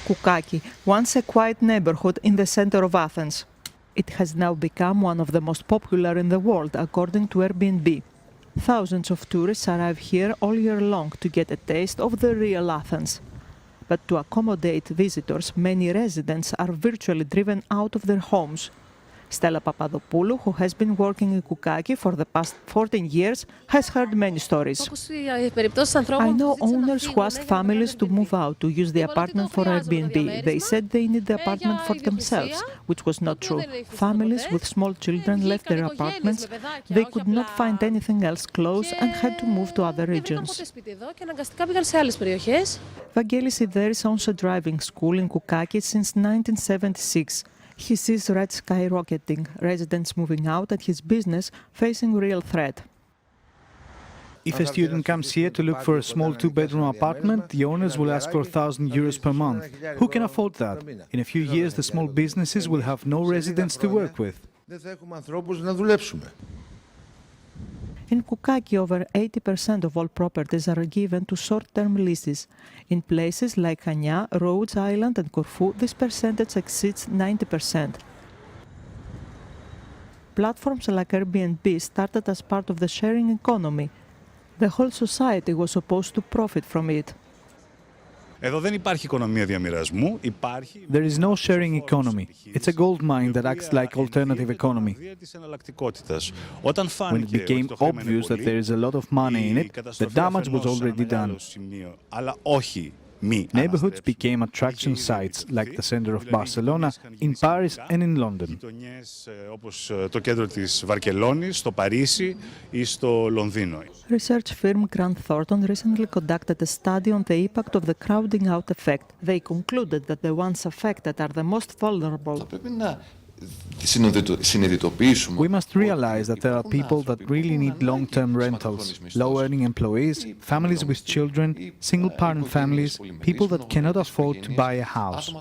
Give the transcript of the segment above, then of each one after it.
Koukaki, once a quiet neighborhood in the center of Athens. It has now become one of the most popular in the world, according to Airbnb. Thousands of tourists arrive here all year long to get a taste of the real Athens. But to accommodate visitors, many residents are virtually driven out of their homes. Stella Papadopoulou, who has been working in Koukaki for the past 14 years, has heard many stories. I know owners who ask families to move out to use the apartment for Airbnb. They said they need the apartment for themselves, which was not true. Families with small children left their apartments. They could not find anything else close and had to move to other regions. Vangelis Sideris owns a driving school in Koukaki since 1976. He sees rents skyrocketing, residents moving out and his business facing real threat. If a student comes here to look for a small two-bedroom apartment, the owners will ask for €1,000 per month. Who can afford that? In a few years, the small businesses will have no residents to work with. In Koukaki, over 80% of all properties are given to short-term leases. In places like Chania, Rhodes Island and Corfu, this percentage exceeds 90%. Platforms like Airbnb started as part of the sharing economy. The whole society was supposed to profit from it. There is no sharing economy. It's a gold mine that acts like alternative economy. When it became obvious that there is a lot of money in it, the damage was already done. Neighborhoods became attraction sites like the center of Barcelona, in Paris and in London. Research firm Grant Thornton recently conducted a study on the impact of the crowding out effect. They concluded that the ones affected are the most vulnerable. We must realize that there are people that really need long-term rentals, low-earning employees, families with children, single-parent families, people that cannot afford to buy a house.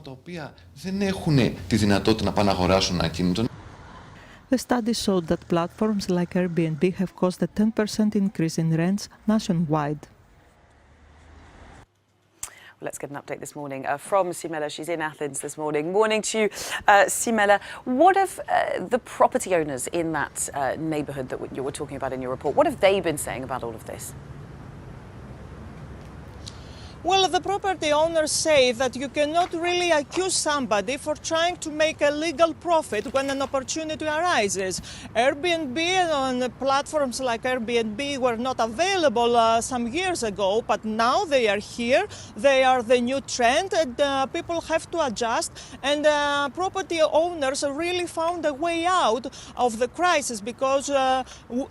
The study showed that platforms like Airbnb have caused a 10% increase in rents nationwide. Let's get an update this morning from Symela. She's in Athens this morning. Morning to you, Symela. What have the property owners in that neighbourhood that you were talking about in your report, what have they been saying about all of this? Well, the property owners say that you cannot really accuse somebody for trying to make a legal profit when an opportunity arises. Airbnb on platforms like Airbnb were not available some years ago, but now they are here. They are the new trend and people have to adjust. And property owners really found a way out of the crisis because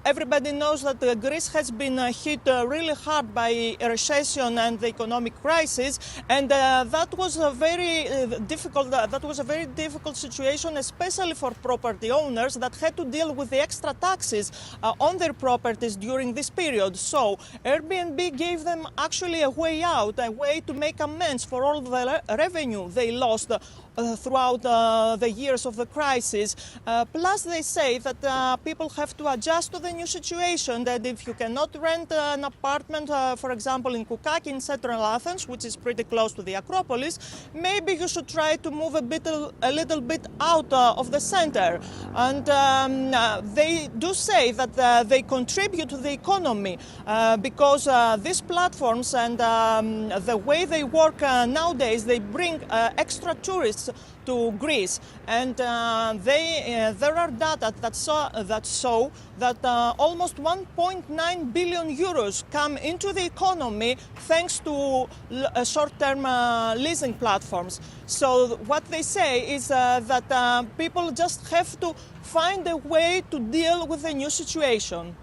everybody knows that Greece has been hit really hard by a recession and the economic crisis, and that was a very difficult situation, especially for property owners that had to deal with the extra taxes on their properties during this period. So Airbnb gave them actually a way out, a way to make amends for all the revenue they lost throughout the years of the crisis. Plus, they say that people have to adjust to the new situation, that if you cannot rent an apartment, for example, in Koukaki in central Athens, which is pretty close to the Acropolis, maybe you should try to move a little bit out of the center. And they do say that they contribute to the economy because these platforms and the way they work nowadays, they bring extra tourists to Greece, and there are data that show that almost 1.9 billion euros come into the economy thanks to short-term leasing platforms. So what they say is that people just have to find a way to deal with the new situation.